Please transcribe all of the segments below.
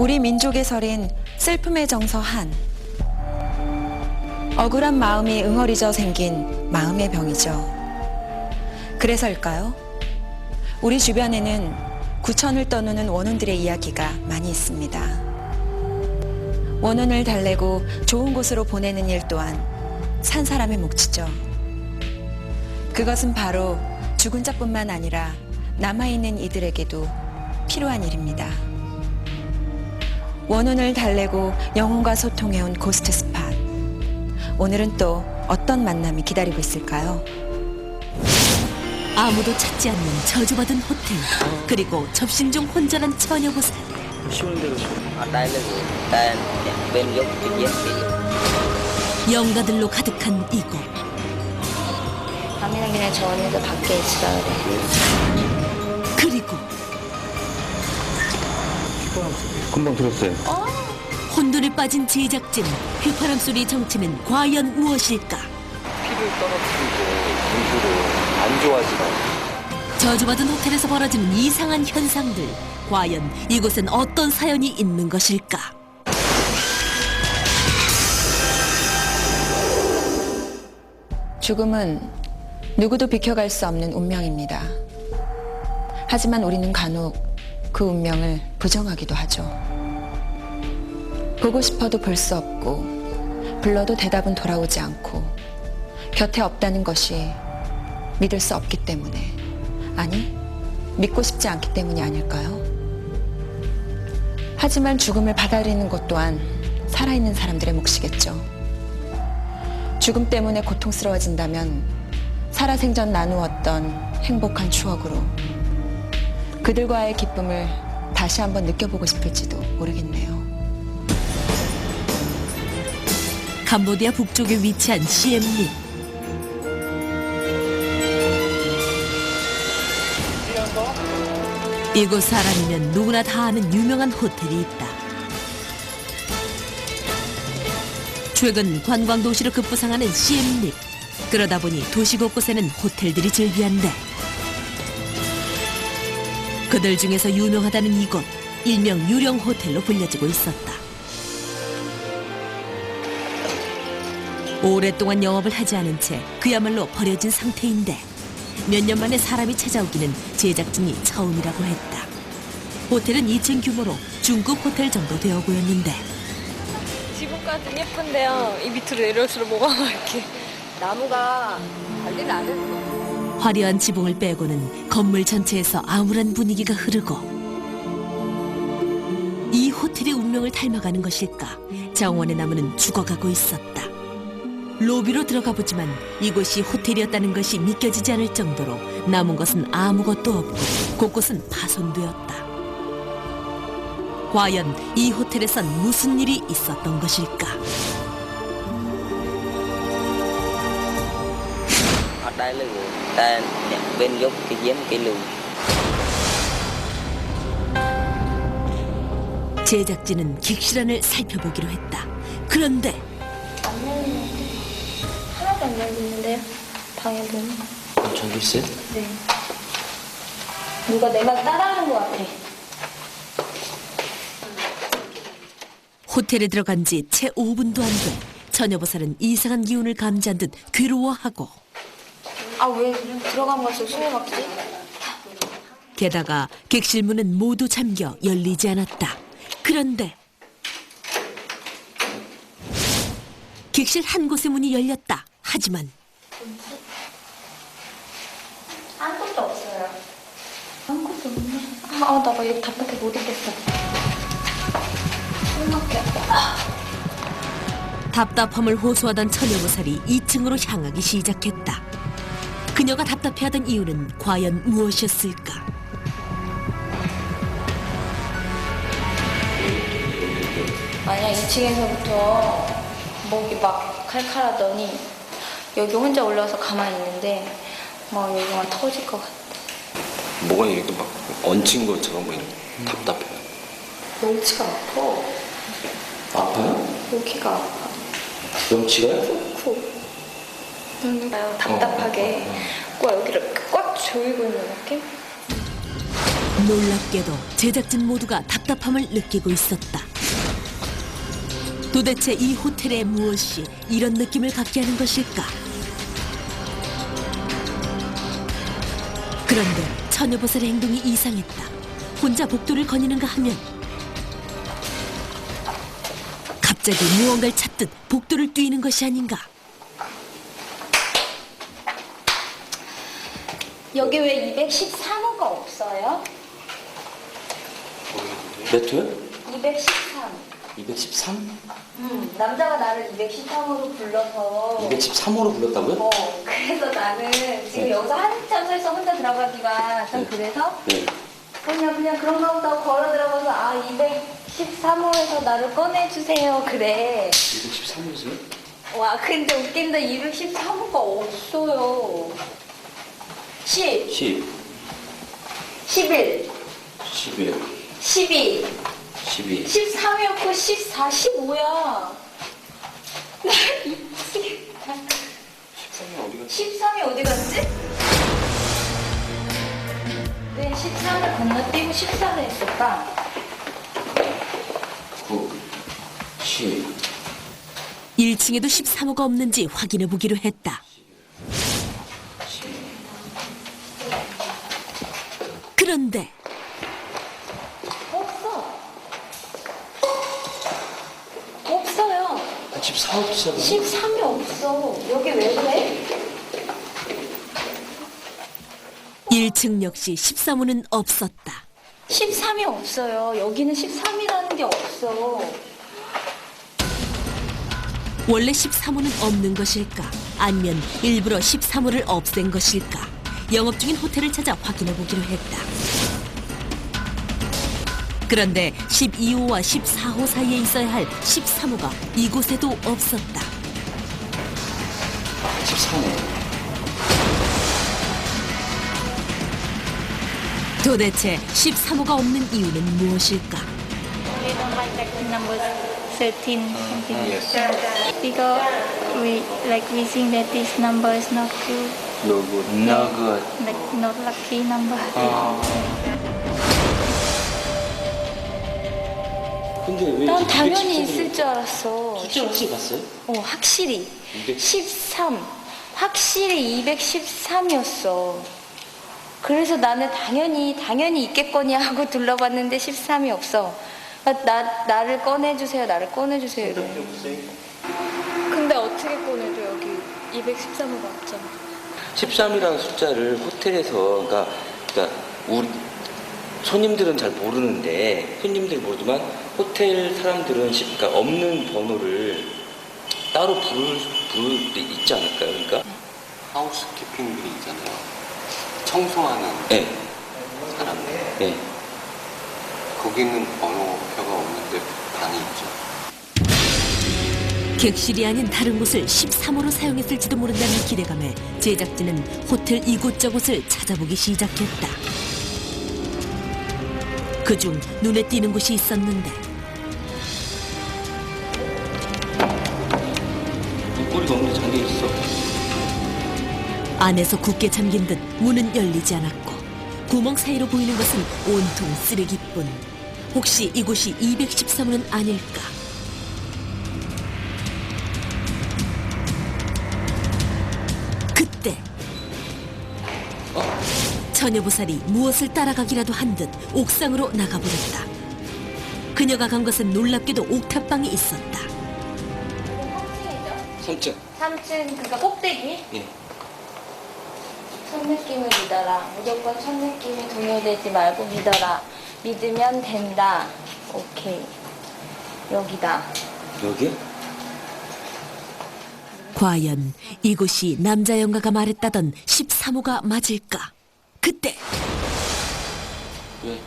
우리 민족의 설인 슬픔의 정서 한. 억울한 마음이 응어리져 생긴 마음의 병이죠. 그래서일까요? 우리 주변에는 구천을 떠누는 원혼들의 이야기가 많이 있습니다. 원혼을 달래고 좋은 곳으로 보내는 일 또한 산 사람의 몫이죠. 그것은 바로 죽은 자뿐만 아니라 남아있는 이들에게도 필요한 일입니다. 원혼을 달래고 영혼과 소통해온 고스트 스팟. 오늘은 또 어떤 만남이 기다리고 있을까요? 아무도 찾지 않는 저주받은 호텔, 그리고 접신 중 혼자란 처녀 보살. 영가들로 가득한 이곳. 밤에는 그냥 저 언니도 밖에 있어야 돼. 그리고 금방 들었어요. 혼돈에 빠진 제작진. 휘파람 소리 정체는 과연 무엇일까? 피를 떨어뜨리고 공부를 안 좋아하지만 저주받은 호텔에서 벌어지는 이상한 현상들. 과연 이곳엔 어떤 사연이 있는 것일까? 죽음은 누구도 비켜갈 수 없는 운명입니다. 하지만 우리는 간혹 그 운명을 부정하기도 하죠. 보고 싶어도 볼 수 없고, 불러도 대답은 돌아오지 않고, 곁에 없다는 것이 믿을 수 없기 때문에, 아니, 믿고 싶지 않기 때문이 아닐까요? 하지만 죽음을 받아들이는 것 또한 살아있는 사람들의 몫이겠죠. 죽음 때문에 고통스러워진다면 살아생전 나누었던 행복한 추억으로 그들과의 기쁨을 다시 한번 느껴보고 싶을지도 모르겠네요. 캄보디아 북쪽에 위치한 시엠립. 이곳 사람이면 누구나 다 아는 유명한 호텔이 있다. 최근 관광도시로 급부상하는 시엠립. 그러다 보니 도시 곳곳에는 호텔들이 즐비한데, 그들 중에서 유명하다는 이곳, 일명 유령 호텔로 불려지고 있었다. 오랫동안 영업을 하지 않은 채 그야말로 버려진 상태인데, 몇 년 만에 사람이 찾아오기는 제작진이 처음이라고 했다. 호텔은 2층 규모로 중급 호텔 정도 되어 보였는데, 지붕까지 예쁜데요. 이 밑으로 내려올수록 뭐가 막 이렇게 나무가 관리를 안 했어. 화려한 지붕을 빼고는 건물 전체에서 암울한 분위기가 흐르고, 이 호텔의 운명을 닮아가는 것일까? 정원의 나무는 죽어가고 있었다. 로비로 들어가 보지만 이곳이 호텔이었다는 것이 믿겨지지 않을 정도로 남은 것은 아무것도 없고 곳곳은 파손되었다. 과연 이 호텔에선 무슨 일이 있었던 것일까? 제작진은 객실안을 살펴보기로 했다. 그런데 안 열리는데 하나도 안 열리는데요. 방에 보면. 전기 있어요? 네. 누가 내 말 따라하는 것 같아. 호텔에 들어간 지 채 5분도 안 돼 처녀보살은 이상한 기운을 감지한 듯 괴로워하고, 아, 왜 들어간 것을 숨이 막히지? 게다가 객실 문은 모두 잠겨 열리지 않았다. 그런데 객실 한 곳의 문이 열렸다. 하지만 아무것도 없어요. 아무것도 없네. 나 막 여기 답답해 못 있겠어. 숨 막혀. 답답함을 호소하던 처녀보살이 2층으로 향하기 시작했다. 그녀가 답답해하던 이유는 과연 무엇이었을까? 만약 2층에서부터 목이 막 칼칼하더니 여기 혼자 올라와서 가만히 있는데 막 여기만 터질 것 같아. 뭐가 이렇게 막 얹힌 것처럼 뭐 이렇게 답답해요. 여기가 아파. 아파요? 여기가 아파. 명치가요? 쿡쿡. 답답하게 꽉 여기를 꽉 조이고 있는 느낌? 놀랍게도 제작진 모두가 답답함을 느끼고 있었다. 도대체 이 호텔에 무엇이 이런 느낌을 갖게 하는 것일까? 그런데 처녀보살의 행동이 이상했다. 혼자 복도를 거니는가 하면 갑자기 무언가를 찾듯 복도를 뛰는 것이 아닌가? 여기 왜 213호가 없어요? 몇 호요? 213. 213? 남자가 나를 213호로 불러서 213호로 불렀다고요? 그래서 나는 지금 여기서 한참 서서 혼자 들어가기가 좀 그래서 네. 그냥 그런가 보다 하고 걸어 들어가서 213호에서 나를 꺼내주세요 그래. 213호였어요? 와 근데 웃긴다. 213호가 없어요. 10, 10, 11, 11, 12, 12. 13이었고 14, 15야. 나 미치겠다. 13이 어디 갔지? 13이 어디 갔지? 왜 13을 건너뛰고 14를 했을까? 9, 10. 1층에도 13호가 없는지 확인해 보기로 했다. 그런데 없어. 없어요. 14호부터 시작하는 13이 없어. 여기 왜 그래? 1층 역시 13호는 없었다. 13이 없어요. 여기는 13이라는 게 없어. 원래 13호는 없는 것일까? 아니면 일부러 13호를 없앤 것일까? 영업 중인 호텔을 찾아 확인해 보기로 했다. 그런데 12호와 14호 사이에 있어야 할 13호가 이곳에도 없었다. 14호. 도대체 13호가 없는 이유는 무엇일까? We don't like that number 13 something. Yes. Because we think that this number is not good. No good. No good. Like not lucky number. 근데 왜 난 이렇게 당연히 213 있을 줄 알았어. 숫자 확실히 봤어요? 확실히 200. 13. 확실히 213이었어. 그래서 나는 당연히 있겠거니 하고 둘러봤는데 13이 없어. 나를 꺼내주세요. 나를 꺼내주세요. 이래. 근데 어떻게 꺼내줘? 여기 213호가 없잖아. 13이라는 숫자를 호텔에서 그러니까 우리 손님들은 잘 모르는데 손님들 모르지만 호텔 사람들은 그러니까 없는 번호를 따로 부를 때 있지 않을까요? 그러니까 하우스키핑들이 있잖아요. 청소하는 네, 사람들. 네. 거기는 번호표가 없는데 방이 있죠. 객실이 아닌 다른 곳을 13호로 사용했을지도 모른다는 기대감에 제작진은 호텔 이곳저곳을 찾아보기 시작했다. 그중 눈에 띄는 곳이 있었는데 문고리가 없는데 잠겨있어. 안에서 굳게 잠긴 듯 문은 열리지 않았고 구멍 사이로 보이는 것은 온통 쓰레기뿐. 혹시 이곳이 213호는 아닐까? 그때 처녀보살이 무엇을 따라가기라도 한 듯 옥상으로 나가버렸다. 그녀가 간 것은 놀랍게도 옥탑방에 있었다. 3층이죠? 3층. 3층 그러니까 꼭대기? 예. 첫 느낌을 믿어라. 무조건 첫 느낌이 동요되지 말고 믿어라. 믿으면 된다. 오케이. 여기다. 여기? 과연 이곳이 남자 영가가 말했다던 13호가 맞을까? 그때 왜?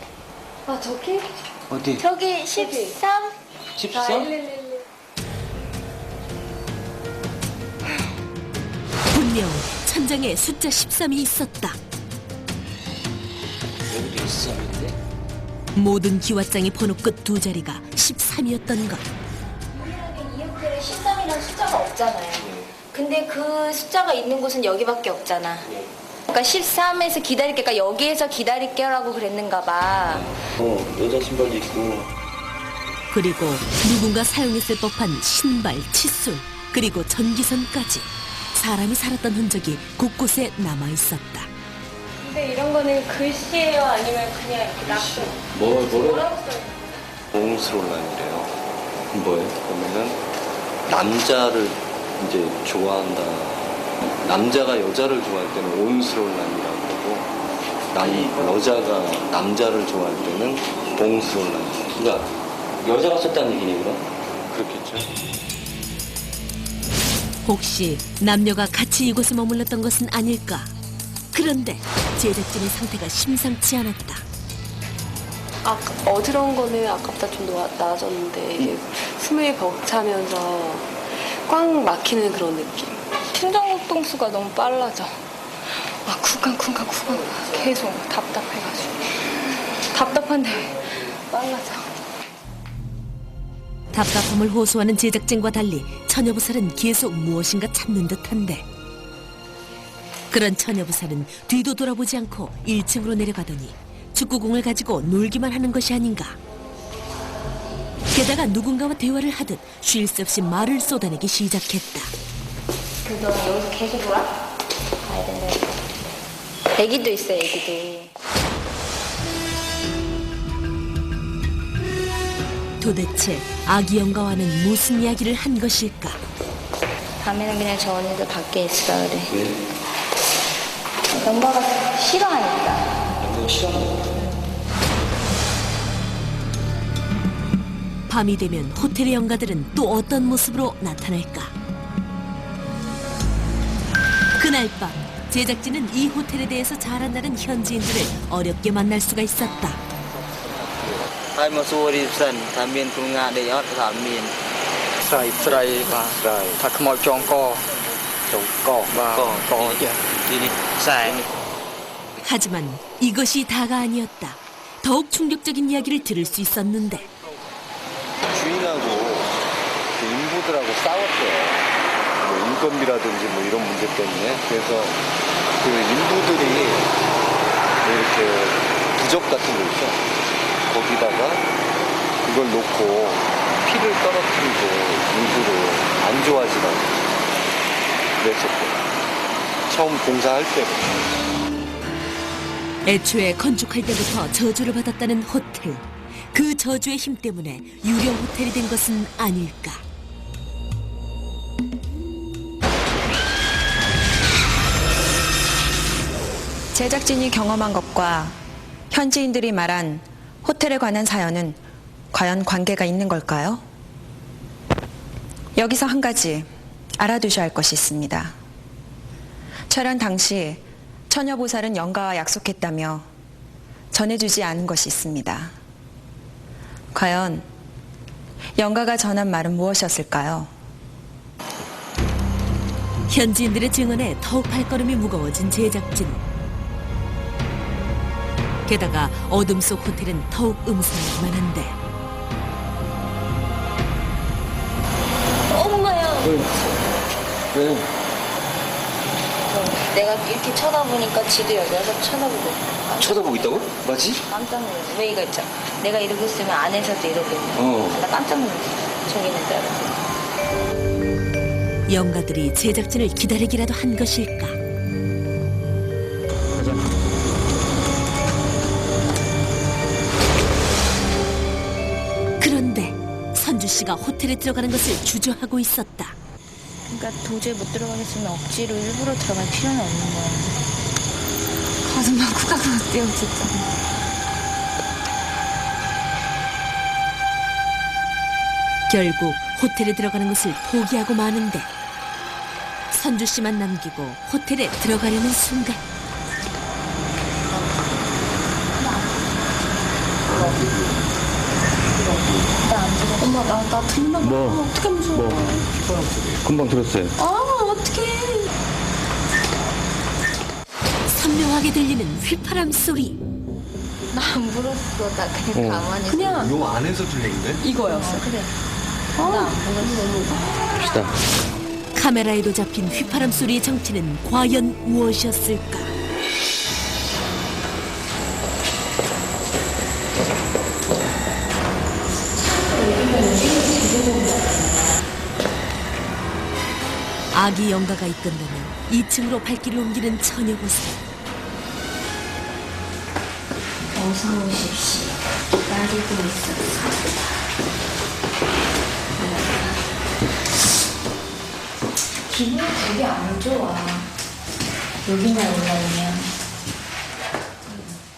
저기? 어디? 저기 13? 14? 분명 천장에 숫자 13이 있었다. 여기도 13인데? 모든 기와장의 번호 끝 두 자리가 13이었던 것. 이 호텔에 13이라는 숫자가 없잖아요. 근데 그 숫자가 있는 곳은 여기밖에 없잖아. 그러니까 13에서 기다릴게, 그러니까 여기에서 기다릴게라고 그랬는가 봐. 여자 신발도 있고. 그리고 누군가 사용했을 법한 신발, 칫솔, 그리고 전기선까지 사람이 살았던 흔적이 곳곳에 남아 있었다. 근데 이런 거는 글씨예요? 아니면 그냥 이렇게 낙서? 뭐라고 써요? 봉스롤란이래요. 뭐예요? 그러면은 남자를 이제 좋아한다. 남자가 여자를 좋아할 때는 온스롤란이라고 하고 여자가 남자를 좋아할 때는 봉스롤란. 그러니까 여자가 썼다는 얘기니 그럼? 그렇겠죠. 혹시 남녀가 같이 이곳에 머물렀던 것은 아닐까? 그런데 제작진의 상태가 심상치 않았다. 어지러운 거는 아까보다 좀 나아졌는데 이게 숨이 벅차면서 꽉 막히는 그런 느낌. 심장곡동수가 너무 빨라져. 쿵쾅 계속 답답해가지고. 답답한데 왜 빨라져. 답답함을 호소하는 제작진과 달리 처녀부살은 계속 무엇인가 찾는 듯한데 그런 처녀부살은 뒤도 돌아보지 않고 1층으로 내려가더니 축구공을 가지고 놀기만 하는 것이 아닌가. 게다가 누군가와 대화를 하듯 쉴 새 없이 말을 쏟아내기 시작했다. 너 여기서 계속 놀아? 가야 된다. 애기도 있어, 애기도. 도대체 아기 영가와는 무슨 이야기를 한 것일까? 밤에는 그냥 저 언니들 밖에 있으라 그래. 왜? 영가가 싫어하니까. 그거 싫어한다. 밤이 되면 호텔의 영가들은 또 어떤 모습으로 나타날까? 그날 밤 제작진은 이 호텔에 대해서 잘 안다는 현지인들을 어렵게 만날 수가 있었다. ហើយមកសួររីសិនថាមានគ្រូងាដេកអត់ថាអត់មានស្រីបាទថាខ្មោចចងកបាទកចេះទីនេះខ្សែ 하지만 이것이 다가 아니었다. 더욱 충격적인 이야기를 들을 수 있었는데 주인하고 그 인부들하고 싸웠대요. 뭐 인건비라든지 뭐 이런 문제 때문에. 그래서 그 인부들이 뭐 이렇게 부적 같은 거 있죠. 거기다가 이걸 놓고 피를 떨어뜨리고 인부를 안 좋아하시라고 그랬었대요. 처음 공사할 때부터. 애초에 건축할 때부터 저주를 받았다는 호텔. 그 저주의 힘 때문에 유령 호텔이 된 것은 아닐까. 제작진이 경험한 것과 현지인들이 말한 호텔에 관한 사연은 과연 관계가 있는 걸까요? 여기서 한 가지 알아두셔야 할 것이 있습니다. 촬영 당시 처녀보살은 영가와 약속했다며 전해주지 않은 것이 있습니다. 과연 영가가 전한 말은 무엇이었을까요? 현지인들의 증언에 더욱 발걸음이 무거워진 제작진. 게다가 어둠 속 호텔은 더욱 음산하기만 한데 엄마야. 왜? 내가 이렇게 쳐다보니까 지도 여자가 쳐다보고. 쳐다보고 있다고? 맞지? 깜짝 놀랐어. 왜 이거 있잖아. 내가 이러고 있으면 안에서도 이러고 있는. 나 깜짝 놀랐어. 저기 있는 줄 알았어. 영가들이 제작진을 기다리기라도 한 것일까? 그런데 선주 씨가 호텔에 들어가는 것을 주저하고 있었다. 그러니까 도저히 못 들어가겠으면 억지로 일부러 들어갈 필요는 없는 거야. 가슴만 쿡하고 어때요, 진짜. 결국 호텔에 들어가는 것을 포기하고 마는데 선주 씨만 남기고 호텔에 들어가려는 순간 엄마, 나 들나 봐. 어떻게 무서워. 금방 들었어요. 선명하게 들리는 휘파람 소리. 나 안 불었어. 나 그냥 가만히 있어. 요 안에서 들리는데? 이거였어. 그래. 나 안 불었어. 카메라에도 잡힌 휘파람 소리의 정체는 과연 무엇이었을까? 아기 영가가 이끈다면 2층으로 발길을 옮기는 처녀보살. 어서 오십시오. 기다리고 있었습니다. 기분이 되게 안 좋아. 여기만 올라오면.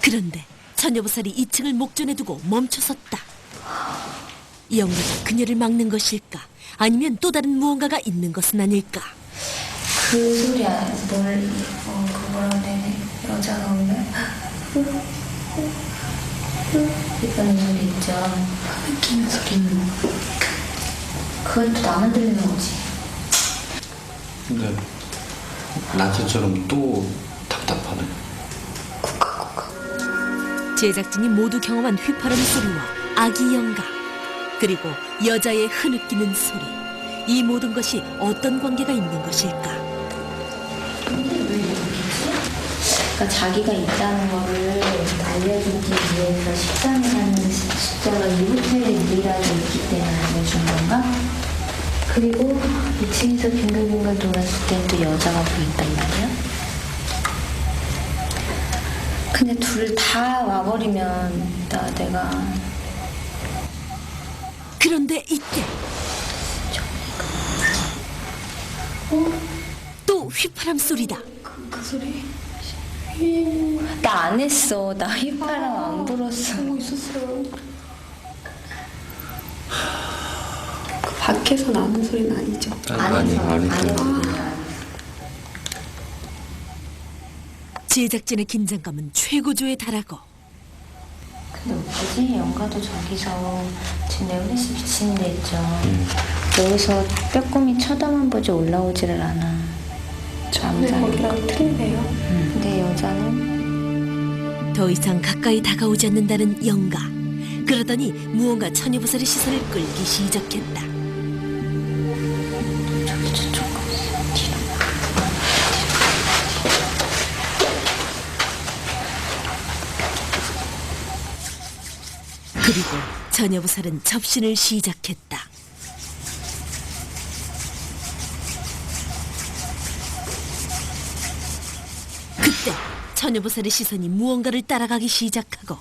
그런데 처녀보살이 2층을 목전에 두고 멈춰섰다. 영가가 그녀를 막는 것일까? 아니면 또 다른 무언가가 있는 것은 아닐까? 그 소리 안, 그 뭐라고 해야 돼? 여자가 오면. 이런 소리 있죠. 끼는 소리. 그건 또 나만 들리는 거지. 근데 낮에처럼 또 답답하네. 제작진이 모두 경험한 휘파람 소리와 아기 영가, 그리고 여자의 흐느끼는 소리, 이 모든 것이 어떤 관계가 있는 것일까? 그러니까 자기가 있다는 거를 알려주기 위해서 식당이라는 숫자가 이 호텔에 미라도 있기 때문에 알려준 건가? 그리고 2층에서 빙글빙글 돌았을 땐 또 여자가 보인단 말이야? 근데 둘 다 와버리면 내가 그런데 이때 또 휘파람 소리다. 그 소리? 나 안 했어. 나 휘파람 안 불었어. 하고 있었어요. 그 밖에서 나는 소리는 아니죠. 제작진의 긴장감은 최고조에 달하고 근데 웃기지? 영가도 저기서 지금 내가 그래서 미치는 데 있죠. 여기서 빼꼼히 쳐다만 보지 올라오지를 않아. 거기랑 틀리네요. 근데 여자는 더 이상 가까이 다가오지 않는다는 영가. 그러더니 무언가 처녀보살의 시선을 끌기 시작했다. 저기 저쪽 뒤로. 그리고 처녀보살은 접신을 시작했다. 그때 처녀보살의 시선이 무언가를 따라가기 시작하고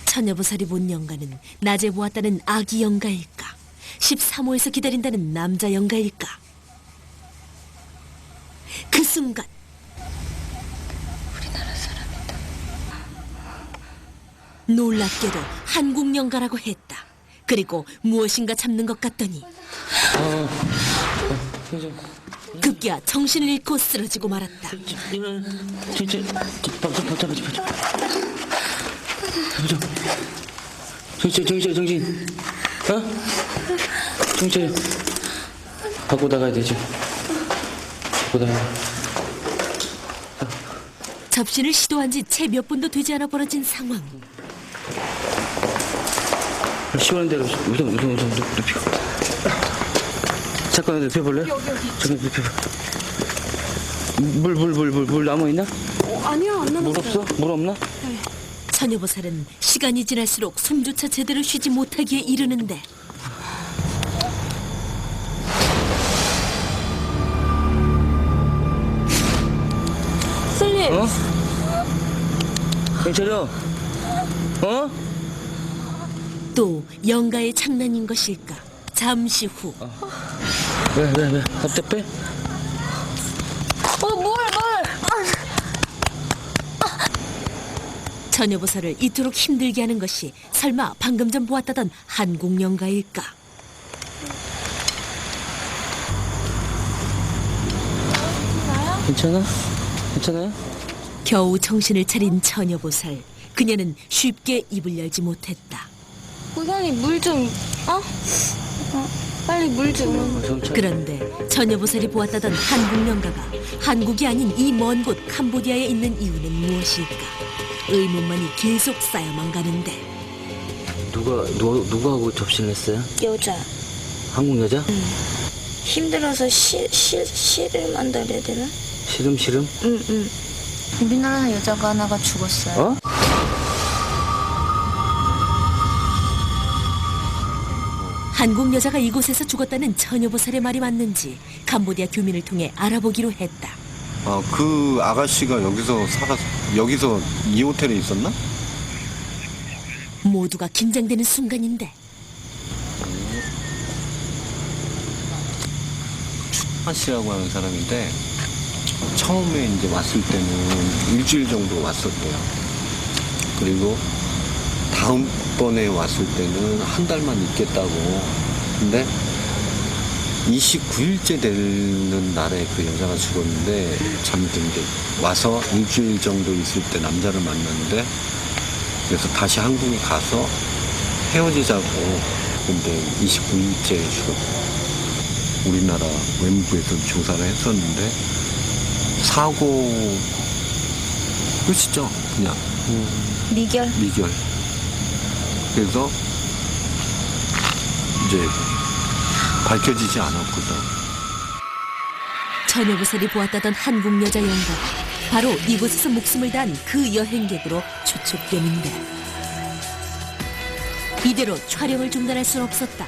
처녀보살이 본 영가는 낮에 보았다는 아기 영가일까? 13호에서 기다린다는 남자 영가일까? 그 순간 우리나라 사람이다. 놀랍게도 한국 영가라고 했다. 그리고 무엇인가 잡는 것 같더니 급기야 정신을 잃고 쓰러지고 말았다. 정신. 정신. 갖고 나가야 되지. 갖고 나가. 접신을 시도한 지 채 몇 분도 되지 않아 벌어진 상황. 시원한 대로 우선 눕히고. 잠깐 눕혀볼래? 잠깐 눕혀봐. 물 남아있나? 아니요, 안 남았어요. 물 없어? 물 없나? 처녀보살은 시간이 지날수록 숨조차 제대로 쉬지 못하기에 이르는데 선생님! 어? 경찰이요? 어? 또 영가의 장난인 것일까? 잠시 후 왜? 답답해? 처녀보살을 이토록 힘들게 하는 것이 설마 방금 전 보았다던 한국 영가일까? 괜찮아요? 겨우 정신을 차린 처녀보살. 그녀는 쉽게 입을 열지 못했다. 보상님, 물 좀, 빨리 물 좀. 그런데 처녀보살이 보았다던 한국 영가가 한국이 아닌 이 먼 곳 캄보디아에 있는 이유는 무엇일까? 의문만이 계속 쌓여만 가는데 누구하고 접신을 했어요? 여자. 한국 여자? 힘들어서 시를 만들어야 되나? 시름? 응. 우리나라 여자가 하나가 죽었어요. 어? 한국 여자가 이곳에서 죽었다는 처녀보살의 말이 맞는지 캄보디아 교민을 통해 알아보기로 했다. 아, 그 아가씨가 여기서 이 호텔에 있었나? 모두가 긴장되는 순간인데 한 씨라고 하는 사람인데 처음에 이제 왔을 때는 일주일 정도 왔었대요. 그리고 다음번에 왔을 때는 한 달만 있겠다고. 근데 29일째 되는 날에 그 여자가 죽었는데 잘못된 게 와서 일주일 정도 있을 때 남자를 만났는데 그래서 다시 한국에 가서 헤어지자고. 근데 29일째 죽었고. 우리나라 외무부에서 조사를 했었는데 사고 끝이죠. 그냥 미결. 그래서 이제 밝혀지지 않았거든. 처녀보살이 보았다던 한국 여자 영가 바로 이곳에서 목숨을 다한 그 여행객으로 추측됨인데 이대로 촬영을 중단할 순 없었다.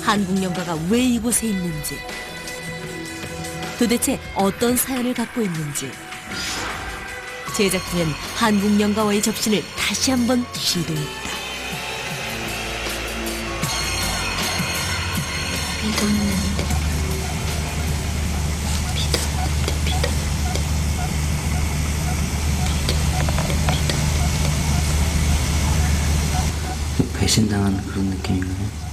한국 영가가 왜 이곳에 있는지, 도대체 어떤 사연을 갖고 있는지 제작진은 한국 영가와의 접신을 다시 한번 시도했다. 믿었는데. 배신당한 그런 느낌인가요?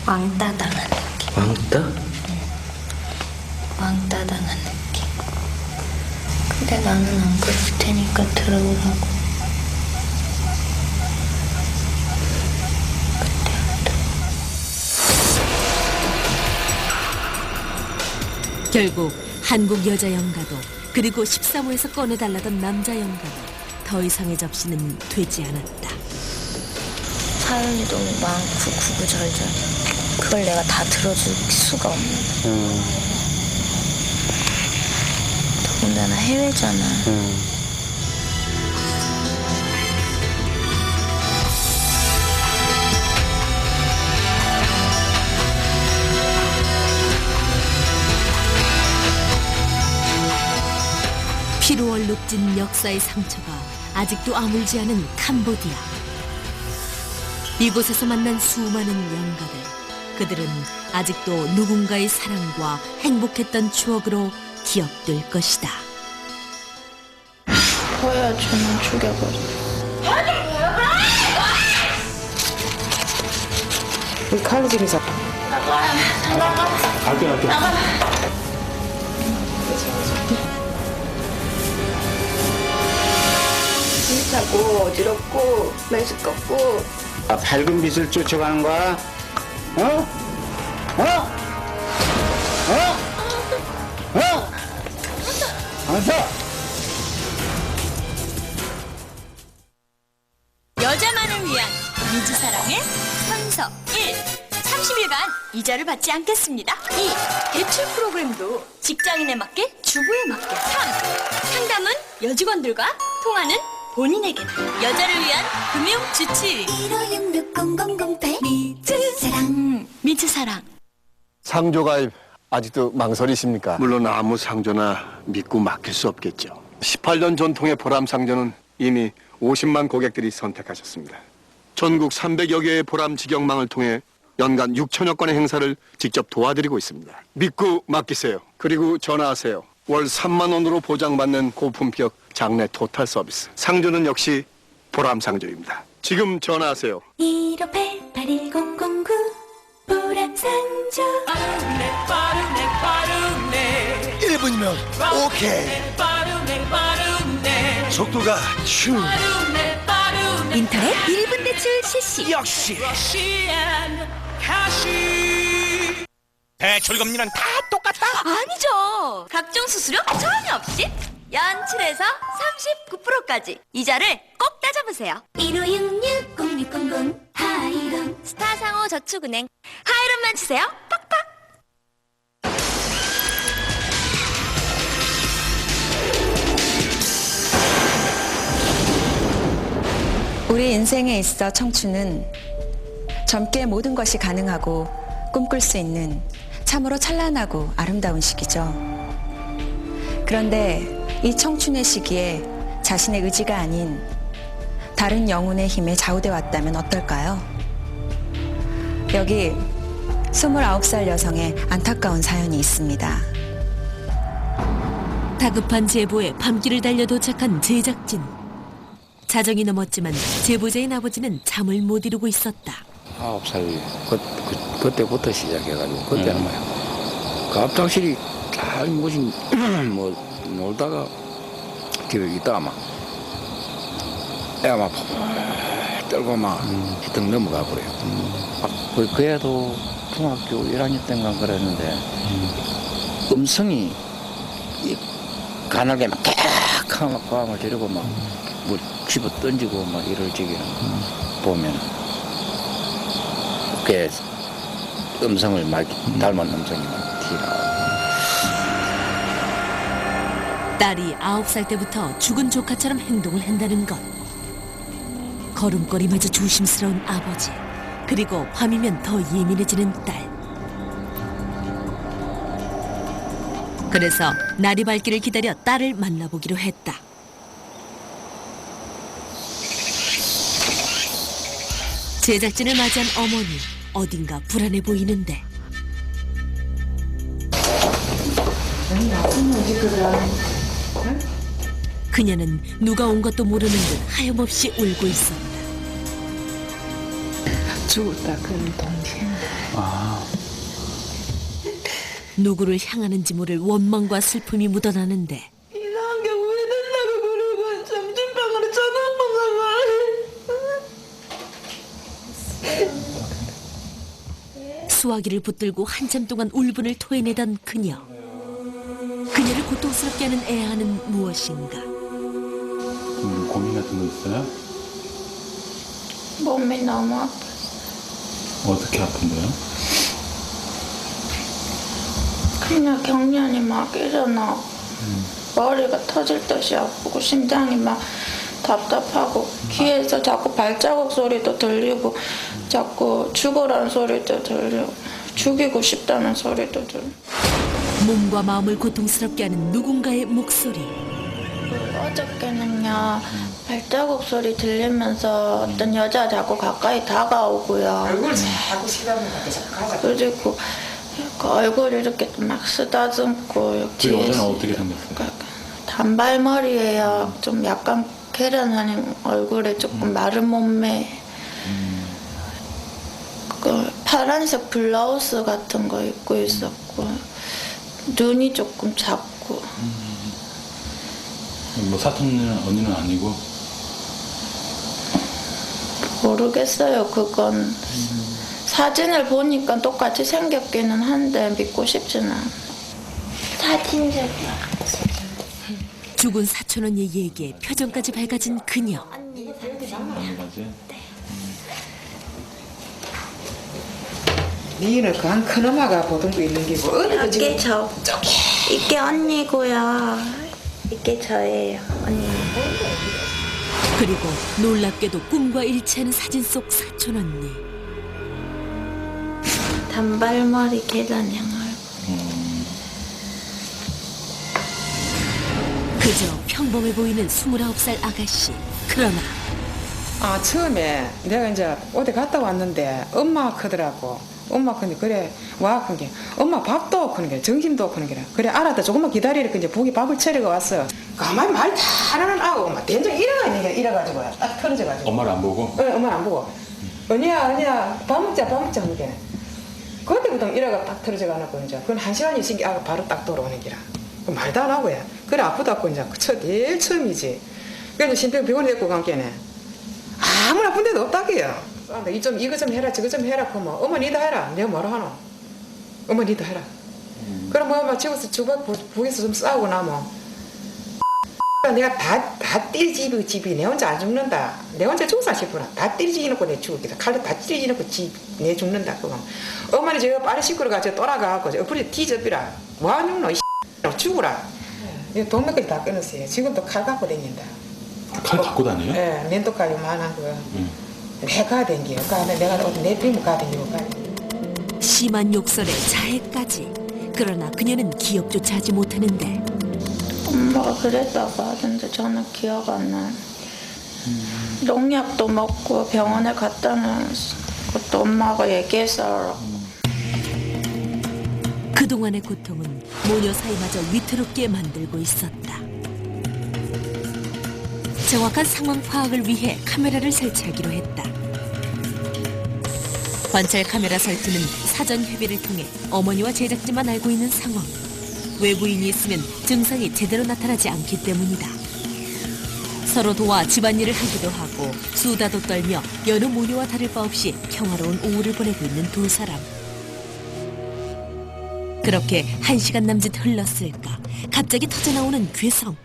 왕따 당한 느낌. 왕따? 왕따 당한 느낌. 근데 나는 안 그럴 테니까 들어오라고. 결국 한국 여자 영가도 그리고 13호에서 꺼내달라던 남자 영가도 더 이상의 접시는 되지 않았다. 사연이 너무 많고 구구절절. 그걸 내가 다 들어줄 수가 없는. 더군다나 해외잖아. 피로 얼룩진 역사의 상처가 아직도 아물지 않은 캄보디아. 이곳에서 만난 수많은 영가들. 그들은 아직도 누군가의 사랑과 행복했던 추억으로 기억될 것이다. 허야 저는 죽여버려. 우리 칼로 집에서 힘차고 어지럽고 메스껍고 밝은 빛을 쫓아가는 거야. 어? 어? 어? 어? 안서. 여자만을 위한 미즈사랑의 선서 1. 30일간 이자를 받지 않겠습니다. 2. 대출 프로그램도 직장인에 맞게 주부에 맞게. 3. 상담은 여직원들과 통화는 본인에게만. 여자를 위한 금융 주치. 1560008 미즈사랑. 미즈사랑. 상조가입 아직도 망설이십니까? 물론 아무 상조나 믿고 맡길 수 없겠죠. 18년 전통의 보람 상조는 이미 50만 고객들이 선택하셨습니다. 전국 300여 개의 보람 직영망을 통해 연간 6천여 건의 행사를 직접 도와드리고 있습니다. 믿고 맡기세요. 그리고 전화하세요. 월 3만 원으로 보장받는 고품격 장래 토탈 서비스. 상조는 역시 보람 상조입니다. 지금 전화하세요. 15881009 보람상조. 1분이면 오케이. 속도가 슝. 인터넷 1분 대출 실시. 역시. 대출금리는 다 똑같다? 아니죠. 각종 수수료 전혀 없이 연칠에서 39%까지 이자를 꼭 따져보세요. 15660600 하이론. 스타상호 저축은행 하이론만 치세요. 팍팍. 우리 인생에 있어 청춘은 젊게 모든 것이 가능하고 꿈꿀 수 있는 참으로 찬란하고 아름다운 시기죠. 그런데 이 청춘의 시기에 자신의 의지가 아닌 다른 영혼의 힘에 좌우돼 왔다면 어떨까요? 여기 29살 여성의 안타까운 사연이 있습니다. 다급한 제보에 밤길을 달려 도착한 제작진. 자정이 넘었지만 제보자인 아버지는 잠을 못 이루고 있었다. 9살 그때부터 시작해가지고 그때는 뭐야 갑작스레 잘 무슨 뭐 놀다가 집에 있다가 막 애가 막 떨고 막 히떡 넘어가 버려요. 그 애도 중학교 1학년 때인가 그랬는데 음성이 가늘게 막 캬 막 밤을 지르고 막 뭐 집어 던지고 막 이럴 적에는 보면 꽤 음성을 말 닮은 음성이 막 튀어나와요. 딸이 9살 때부터 죽은 조카처럼 행동을 한다는 것. 걸음걸이마저 조심스러운 아버지. 그리고 밤이면 더 예민해지는 딸. 그래서 날이 밝기를 기다려 딸을 만나보기로 했다. 제작진을 맞이한 어머니. 어딘가 불안해 보이는데. 그녀는 누가 온 것도 모르는 듯 하염없이 울고 있었다. 죽었다 그런 동생. 누구를 향하는지 모를 원망과 슬픔이 묻어나는데 이상한 게 왜 된다고 그러고 정신병으로 쳐다보다가. 수화기를 붙들고 한참 동안 울분을 토해내던 그녀. 그녀를 고통스럽게 하는 애아는 무엇인가? 고민 같은 거 있어요? 몸이 너무 아파. 어떻게 아픈데요? 그냥 경련이 막 일어나. 머리가 터질 듯이 아프고 심장이 막 답답하고 귀에서 자꾸 발자국 소리도 들리고 자꾸 죽으라는 소리도 들리고 죽이고 싶다는 소리도 들리고. 몸과 마음을 고통스럽게 하는 누군가의 목소리. 어저께는요 발자국 소리 들리면서 어떤 여자 자꾸 가까이 다가오고요. 얼굴 자꾸 시다보니까 자꾸 그리고 그 얼굴이 이렇게 막 쓰다듬고 그 여자는 어떻게 생겼어요? 단발머리예요. 좀 약간 계란한 얼굴에 조금 마른 몸매. 그 파란색 블라우스 같은 거 입고 있었고 눈이 조금 작고. 뭐 사촌 언니는 아니고? 모르겠어요. 그건 사진을 보니까 똑같이 생겼기는 한데 믿고 싶지는 않아요. 사진적이야. 죽은 사촌 언니의 얘기에 표정까지 밝아진 그녀. 니는 그 한 큰 엄마가 보던 거 있는 게고 어디 그 이게 저 이게 언니고요. 이게 저예요. 언니. 그리고 놀랍게도 꿈과 일치하는 사진 속 사촌 언니. 단발머리 계란형 얼굴. 그저 평범해 보이는 29살 아가씨. 그러나 처음에 내가 이제 어디 갔다 왔는데 엄마 크더라고. 엄마 근데 그래 와 그게 엄마 밥도 없는 게 정신도 없는 게 그래 알았다 조금만 기다리라 이제 보기 밥을 차리고 왔어. 가만히 말 잘하는 아고 엄마 된장 이래가 있는 게 이래가지고 딱 털어져가지고. 엄마를 안 보고? 네, 엄마를 안 보고. 언니야 밥 먹자 하는 게. 그때부터 이래가 딱 털어져가지고 이제 그건 1시간이 있으니까 아가 바로 딱 돌아오는 기라. 말도 안 하고 야. 그래 아프다고 이제 제일 처음이지. 그래도 신병병원에 데리고 간 게네. 아무나 아픈 데도 없다게요. 이거 좀 해라 저거 좀 해라 그러면 엄마 니도 해라. 내가 뭐라 하노? 엄마 니도 해라. 그럼 뭐 집에서 주방 부에서 좀 싸우고 나면 내가 다 띠지 집이 내 혼자 안 죽는다. 내 혼자 죽사 싶구나. 다 띠지 놓고 내 죽겠다. 칼로 다 띠지 놓고 내 죽는다. 그거 어머니 제가 빠른 시끄러가 저 돌아가고 어플이 뒤집이라 뭐하는 너 죽으라. 동네까지 다 끊었어요. 지금도 칼 갖고 다닌다. 칼 갖고 다녀요? 예, 면도칼 요만한 거. 내가 댕겨. 내가 내 빔 가댕기고 가. 심한 욕설에 자해까지. 그러나 그녀는 기억조차 하지 못하는데 엄마가 그랬다고 하던데 저는 기억 안 나요. 농약도 먹고 병원에 갔다는 것도 엄마가 얘기해서 그동안의 고통은 모녀 사이마저 위태롭게 만들고 있었다. 정확한 상황 파악을 위해 카메라를 설치하기로 했다. 관찰 카메라 설치는 사전 협의를 통해 어머니와 제작진만 알고 있는 상황. 외부인이 있으면 증상이 제대로 나타나지 않기 때문이다. 서로 도와 집안일을 하기도 하고 수다도 떨며 여느 모녀와 다를 바 없이 평화로운 오후를 보내고 있는 두 사람. 그렇게 1시간 남짓 흘렀을까 갑자기 터져나오는 괴성.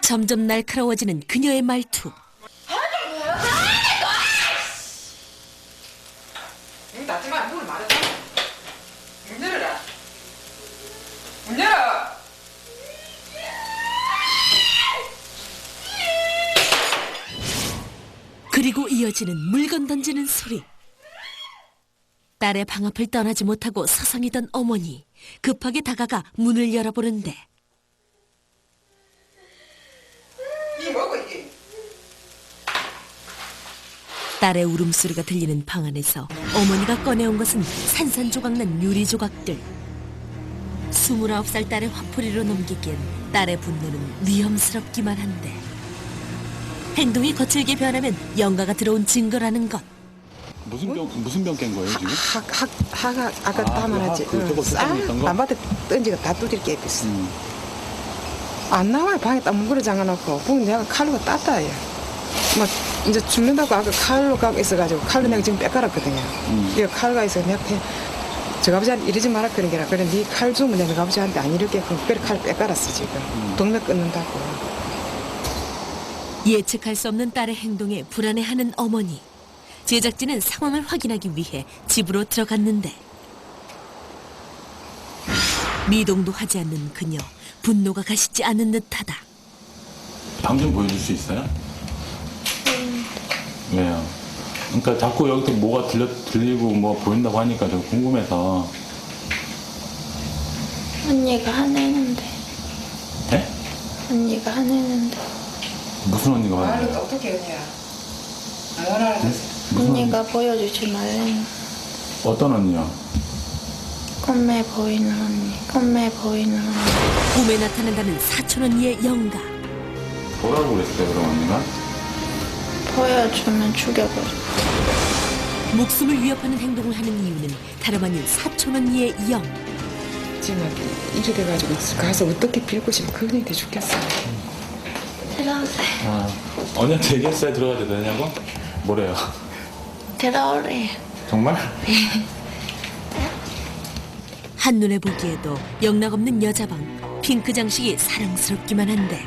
점점 날카로워지는 그녀의 말투. 닫지마. 문을 말했다. 문 열어라. 문 열어. 그리고 이어지는 물건 던지는 소리. 딸의 방 앞을 떠나지 못하고 서성이던 어머니. 급하게 다가가 문을 열어보는데 이 뭐고 이게? 딸의 울음소리가 들리는 방 안에서 어머니가 꺼내온 것은 산산조각난 유리조각들. 29살 딸의 화풀이로 넘기기엔 딸의 분노는 위험스럽기만 한데 행동이 거칠게 변하면 영가가 들어온 증거라는 것. 무슨 병 깬 거예요 지금? 아까 다 말했지. 밤바닥 던지고 다 두들겨 깼어. 안 나와요. 방에 딱 문구를 잠가놓고 보면 내가 칼로 땄다요. 막 이제 죽는다고 아까 칼로 가고 있어가지고 칼로 내가 지금 뺏갈았거든요. 이거 칼가 있어 내가 저 아버지한테 이러지 마라 그런 게라. 그래 네 칼 주면 내가 아버지한테 안 이렇게끔 그래 칼 뺏갈았어 지금. 동네 끊는다고. 예측할 수 없는 딸의 행동에 불안해하는 어머니. 제작진은 상황을 확인하기 위해 집으로 들어갔는데 미동도 하지 않는 그녀. 분노가 가시지 않은 듯하다. 방 좀 보여줄 수 있어요? 왜요? 그러니까 자꾸 여기서 뭐가 들리고 뭐 보인다고 하니까 좀 궁금해서. 언니가 화내는데. 네? 언니가 화내는데. 무슨 언니가 말로 와요? 또 어떻게 언니야? 안 알아듣겠어. 언니가 보여주지 말래. 어떤 언니요? 꿈에 보이는 언니. 꿈에 보이는 언니. 꿈에 나타난다는 사촌 언니의 영가. 뭐라고 그랬어요 그럼 언니가? 보여주면 죽여버려. 목숨을 위협하는 행동을 하는 이유는 다름 아닌 사촌 언니의 영. 지금 이래 돼가지고 가서 어떻게 빌고 싶어. 그분이 돼 죽겠어. 들어오세요. 아, 언니한테 얘기했어요 들어가도 되냐고? 뭐래요? 들어오래요. 정말? 한눈에 보기에도 영락없는 여자방. 핑크 장식이 사랑스럽기만 한데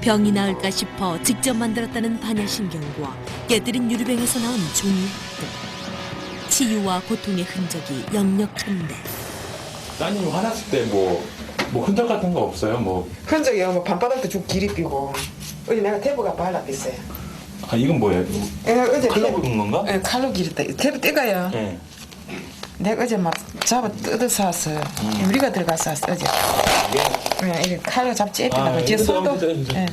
병이 나을까 싶어 직접 만들었다는 반야신경과 깨뜨린 유리병에서 나온 종이들. 치유와 고통의 흔적이 역력한데 따님이 화났을 때 뭐 흔적 같은 거 없어요? 뭐 흔적이요. 뭐 밤바닥도 쭉 길이 삐고 어제 내가 테이프가 발라pis어요. 아 이건 뭐예요? 어제 칼로 긁은 건가? 네, 칼로 기렸다. 테이프 떼가요. 네. 내가 어제 막 잡아 뜯어서 왔어요. 우리가 들어가서 왔어 어제. 네, 이렇게 칼로 잡 째피다가 뒤에 손도. 네.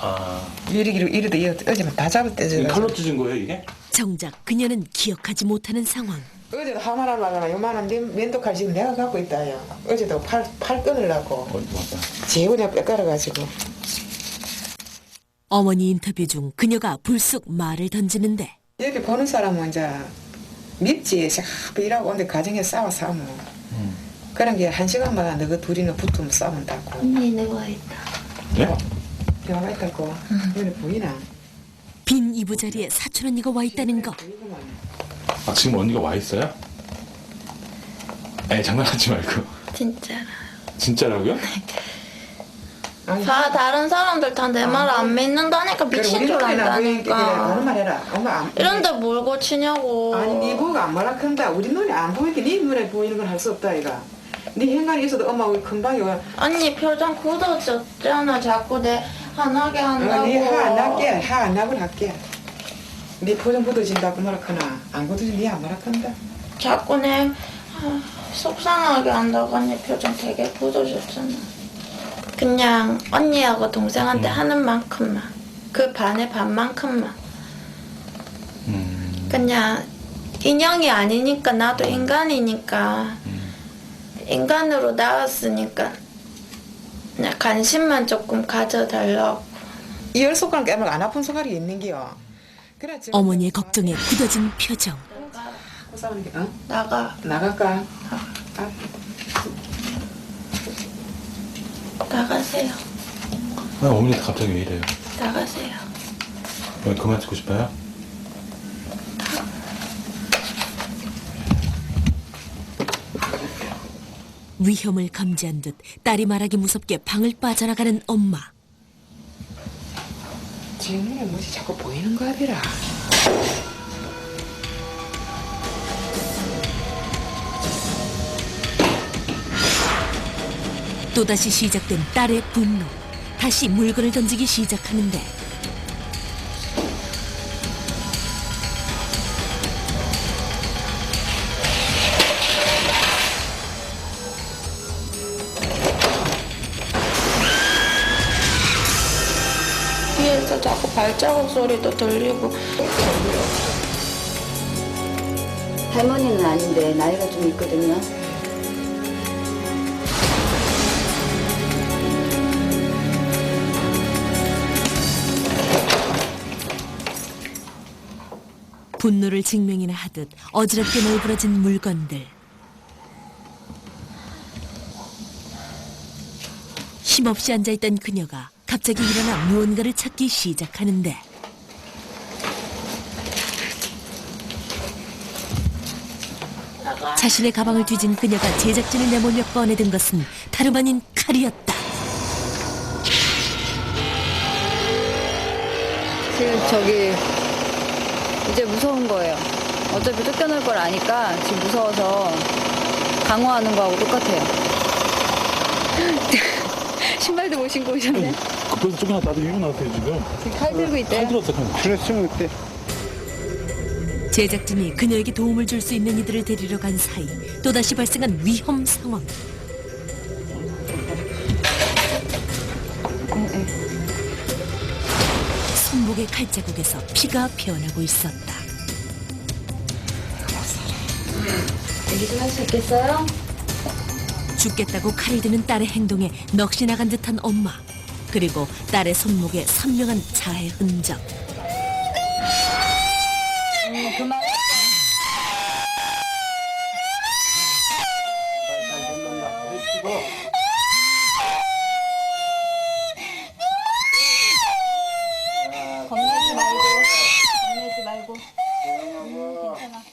아 이리기로 이래도 어제 다 잡아 떼져. 칼로 찢은 거예요 이게? 정작 그녀는 기억하지 못하는 상황. 어제도 하마를 말하나 요만한 면도칼 지금 내가 갖고 있다요. 어제도 팔 끊으려고. 맞다. 재고 내가 뺏갈아가지고. 어머니 인터뷰 중 그녀가 불쑥 말을 던지는데 이렇게 보는 사람은 이제 밉지. 샤프 일하고 온데 가정에 싸우면. 그런 게 1시간마다 너희 둘이는 붙으면 싸운다고. 언니 누워 있다. 네? 내가 있다고. 눈에 보이나? 빈 이부자리에 사촌 언니가 와 있다는 거. 아 지금 언니가 와 있어요? 에 장난하지 말고. 진짜로. 진짜라고요? 다 다른 사람들 다 내 말 안 믿는다니까 미친 줄 그래, 안다니까. 다른 말 해라. 엄마 안. 이런데 뭘 고치냐고. 아니 네 보고 안 말아 큰다. 우리 눈에 안 보이게 네 눈에 보이는 건 할 수 없다 이가. 네 행간이 있어도 엄마 우리 금방 요. 언니 표정 굳어졌잖아. 자꾸 내 화나게 한다고. 네화안 날게. 화 안 나고 할게. 네 표정 굳어진다고 뭐라 크나. 안 굳어진 네안 뭐라 큰다. 자꾸 내 속상하게 한다고. 언니 표정 되게 굳어졌잖아. 그냥 언니하고 동생한테 하는 만큼만. 그 반의 반만큼만. 그냥 인형이 아니니까 나도 인간이니까 인간으로 나왔으니까 그냥 관심만 조금 가져달라고. 이 열 손가락 깨면 안 아픈 손가락이 있는 게요. 그래 지금 어머니의 걱정에 굳어진 표정. 싸우는 게 어? 나가. 나갈까? 나가세요. 어머니 갑자기 왜 이래요? 나가세요. 왜 그만 듣고 싶어요? 위험을 감지한 듯 딸이 말하기 무섭게 방을 빠져나가는 엄마. 제 눈에 뭐지 자꾸 보이는 거 아니라. 또다시 시작된 딸의 분노. 다시 물건을 던지기 시작하는데 뒤에서 자꾸 발자국 소리도 들리고. 할머니는 아닌데 나이가 좀 있거든요. 분노를 증명이나 하듯 어지럽게 널브러진 물건들. 힘없이 앉아있던 그녀가 갑자기 일어나 무언가를 찾기 시작하는데 자신의 가방을 뒤진 그녀가 제작진을 내몰려 꺼내든 것은 다름 아닌 칼이었다. 지금 저기 이제 무서운 거예요. 어차피 쫓겨날 걸 아니까 지금 무서워서 강화하는 거하고 똑같아요. 신발도 못 신고 오셨네. 급해서 쫓겨나 나도 이거 나왔대요 지금. 지금 칼 들고 있대요. 칼 들었어 칼. 그랬으면 어때? 제작진이 그녀에게 도움을 줄 수 있는 이들을 데리러 간 사이 또다시 발생한 위험 상황. 손목의 칼자국에서 피가 피어나고 있었다. 얘기 좀 할 수 있겠어요? 죽겠다고 칼을 드는 딸의 행동에 넋이 나간 듯한 엄마. 그리고 딸의 손목에 선명한 자해 흔적. 그만. 겁내지 말고. 괜찮아.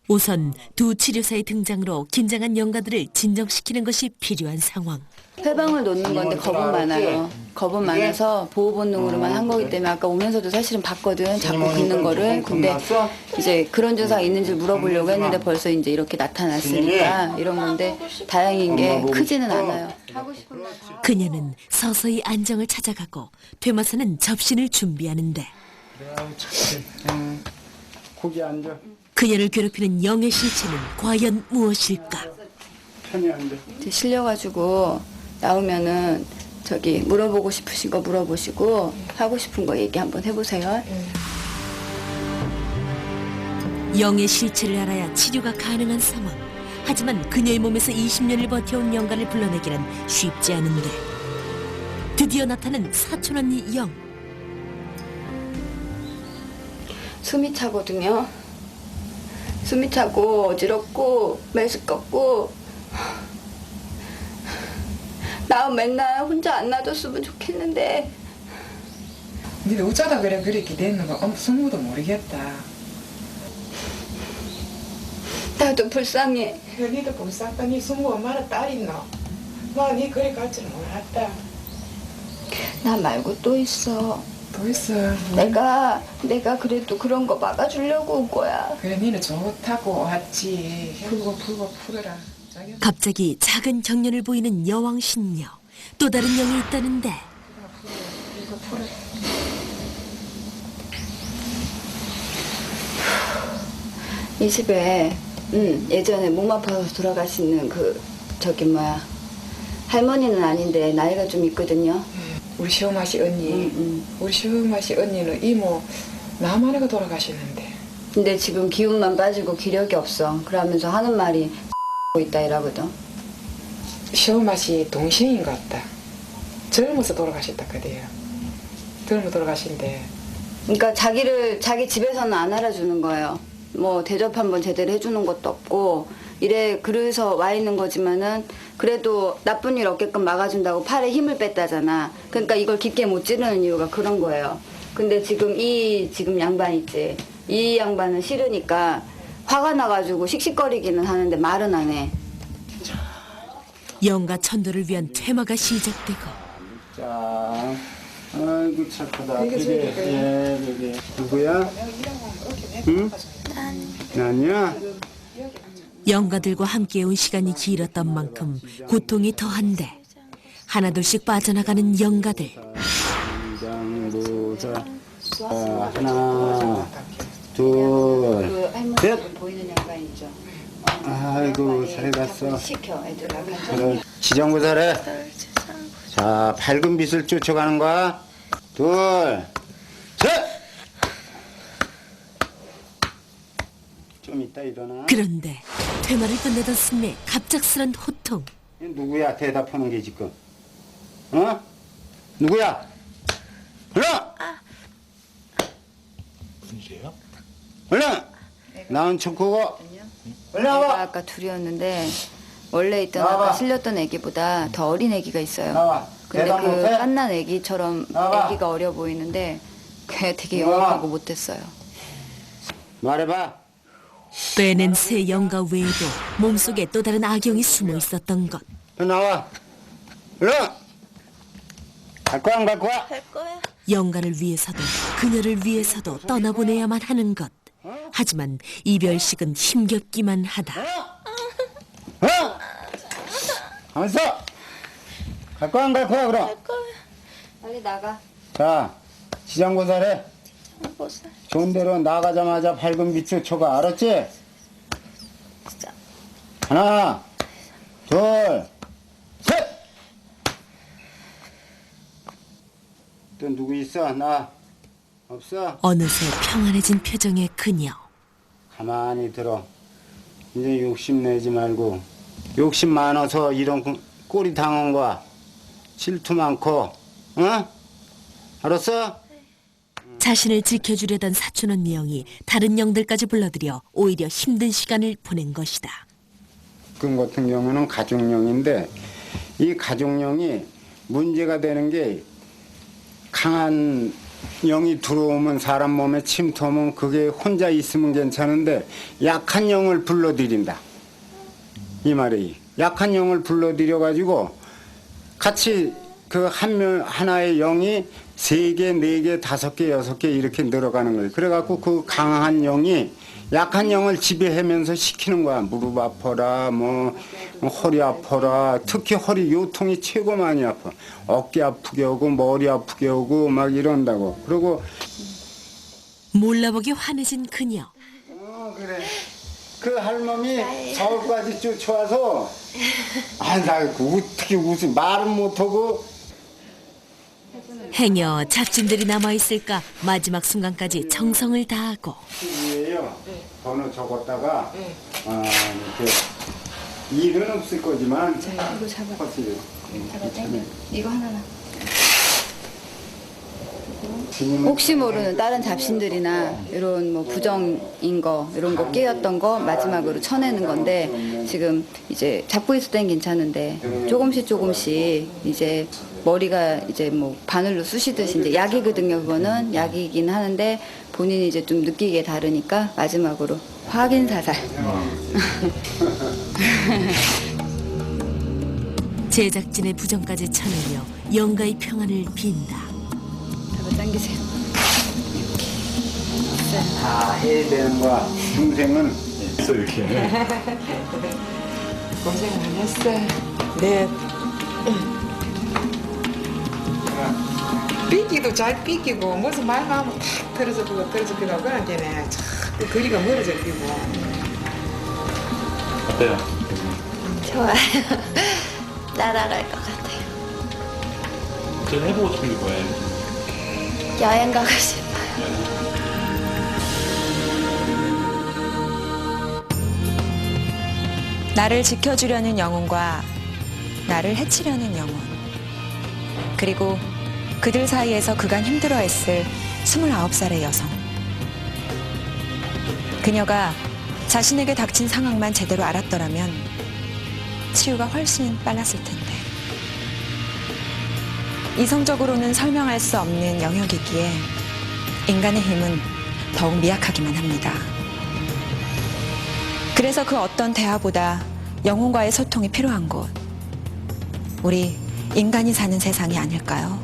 우선 두 치료사의 등장으로 긴장한 영가들을 진정시키는 것이 필요한 상황. 회방을 놓는 건데 겁은 많아요. 겁은 많아서 보호 본능으로만 한 거기 때문에 아까 오면서도 사실은 봤거든. 자꾸 긁는 거를. 근데 이제 그런 증상이 있는지 물어보려고 했는데 벌써 이제 이렇게 나타났으니까 이런 건데 다행인 게 크지는 않아요. 하고 싶은 말 다. 그녀는 서서히 안정을 찾아가고 되마사는 접신을 준비하는데 거기 앉아. 그녀를 괴롭히는 영의 실체는 과연 무엇일까? 편히 앉아. 실려가지고 나오면은 저기 물어보고 싶으신 거 물어보시고 하고 싶은 거 얘기 한번 해보세요. 영의 실체를 알아야 치료가 가능한 상황. 하지만 그녀의 몸에서 20년을 버텨온 영가를 불러내기란 쉽지 않은데 드디어 나타난 사촌 언니 영. 숨이 차거든요. 숨이 차고 어지럽고 메스껍고 나 맨날 혼자 안 놔뒀으면 좋겠는데. 니도 어쩌다 그래 기대했는 거 스무도 모르겠다. 나도 불쌍해. 니도 불쌍다. 니 스무 엄마는 딸 있노? 나니 그래 갈 줄 몰랐다. 나 말고 또 있어. 또 있어. 내가 그래도 그런 거 막아주려고 온 거야. 그래 니는 좋다고 왔지. 풀고 풀어라. 갑자기 작은 정년을 보이는 여왕 신녀. 또 다른 영이 있다는데. 이 집에 예전에 몸 아파서 돌아가시는 할머니는 아닌데 나이가 좀 있거든요. 우리 시어마씨 언니. 우리 시어마씨 언니는 이모 나만이가 돌아가시는데. 근데 지금 기운만 빠지고 기력이 없어. 그러면서 하는 말이 있다 이러거든. 시어마씨 동생인 것 같다. 젊어서 돌아가셨다 그래요. 젊어 돌아가신데. 그러니까 자기 집에서는 안 알아주는 거예요. 뭐 대접 한번 제대로 해주는 것도 없고 이래 그래서 와 있는 거지만은 그래도 나쁜 일 없게끔 막아준다고 팔에 힘을 뺐다잖아. 그러니까 이걸 깊게 못 찌르는 이유가 그런 거예요. 근데 지금 양반 있지. 이 양반은 싫으니까 화가 나가지고 씩씩거리기는 하는데 말은 안 해. 영가 천도를 위한 퇴마가 시작되고. 자, 아이고 착하다. 그게 누구야? 응? 난이야? 영가들과 함께 온 시간이 길었던 만큼 고통이 더한데 하나둘씩 빠져나가는 영가들. 장보자. 하나, 둘, 셋. 보이는 양반 있죠. 아이고 잘 갔어. 시켜 애들아. 그래, 지정부 잘해. 자, 밝은 빛을 쫓아가는 거야. 둘, 셋. 좀 이따 일어나. 그런데 퇴마를 끝내던 스님의 갑작스런 호통. 누구야 대답하는 게 지금? 어? 누구야? 얼른! 무슨 일이에요? 얼른! 나온 척하고 얼른 애가 와봐. 아까 둘이었는데 원래 있던 나와봐. 아까 실렸던 애기보다 더 어린 애기가 있어요. 나와. 근데 대답 그 못해? 갓난 애기처럼 나와봐. 애기가 어려 보이는데 걔 되게 나와. 영악하고 못됐어요. 말해봐. 빼낸 새 영가 외에도 몸속에 또 다른 악영이 숨어 있었던 것. 나와. 얼른! 갈 거야 안 갈 거야? 영가를 위해서도 그녀를 위해서도 떠나보내야만 하는 것. 하지만 이별식은 힘겹기만 하다. 어? 가만 있어. 갈 거야 안 갈 거야 그럼? 빨리 나가. 자, 지장고사래. 좋은 대로 나가자마자 밝은 빛을 쳐가 알았지? 하나, 둘, 셋. 또 누구 있어? 나 없어? 어느새 평안해진 표정의 그녀. 가만히 들어. 이제 욕심내지 말고. 욕심 많아서 이런 꼴이 당한 거야. 질투 많고. 어? 알았어? 자신을 지켜주려던 사촌 언니 영이 다른 영들까지 불러들여 오히려 힘든 시간을 보낸 것이다. 그 같은 경우는 가족령인데 이 가족령이 문제가 되는 게 강한 영이 들어오면 사람 몸에 침투하면 그게 혼자 있으면 괜찮은데 약한 영을 불러들인다. 이 말이 약한 영을 불러들여 가지고 같이 그 하나의 영이 3개, 4개, 5개, 6개 이렇게 늘어가는 거예요. 그래갖고 그 강한 영이 약한 영을 지배하면서 시키는 거야. 무릎 아파라, 뭐 허리 아파라. 특히 허리 요통이 최고 많이 아파. 어깨 아프게 하고 머리 아프게 하고 막 이런다고. 그리고 몰라보게 환해진 그녀. 그래. 그 할멈이 서울까지 쫓아와서 나 어떻게 무슨 말은 못하고 행여 잡신들이 남아있을까 마지막 순간까지 정성을 다하고. 이에요. 번호 적었다가 이렇게 일은 없을 거지만 이거 잡아. 컸어요. 잡아 당겨. 이거 하나만. 혹시 모르는 다른 잡신들이나 이런 뭐 부정인 거 이런 거 깨었던 거 마지막으로 쳐내는 건데 지금 이제 잡고 있을 땐 괜찮은데 조금씩 이제 머리가 이제 뭐 바늘로 쑤시듯이 이제 약이거든요. 그거는 약이긴 하는데 본인이 이제 좀 느끼기에 다르니까 마지막으로 확인 사살. 제작진의 부정까지 쳐내며 영가의 평안을 빈다. 잡아 당기세요. 다 해야 되는 거야. 중생은 그래서 이렇게 고생 안 했어. 네. 삐기도 잘 삐기고 무슨 말만 하면 탁 떨어져 그거 그런 게네. 참 거리가 멀어져 끼고. 어때요? 좋아요. 날아갈 것 같아요. 제일 해보고 싶은 게 뭐예요? 여행 가고 싶어요. 나를 지켜주려는 영혼과 나를 해치려는 영혼. 그리고 그들 사이에서 그간 힘들어했을 29살의 여성. 그녀가 자신에게 닥친 상황만 제대로 알았더라면 치유가 훨씬 빨랐을 텐데. 이성적으로는 설명할 수 없는 영역이기에 인간의 힘은 더욱 미약하기만 합니다. 그래서 그 어떤 대화보다 영혼과의 소통이 필요한 곳. 우리 인간이 사는 세상이 아닐까요?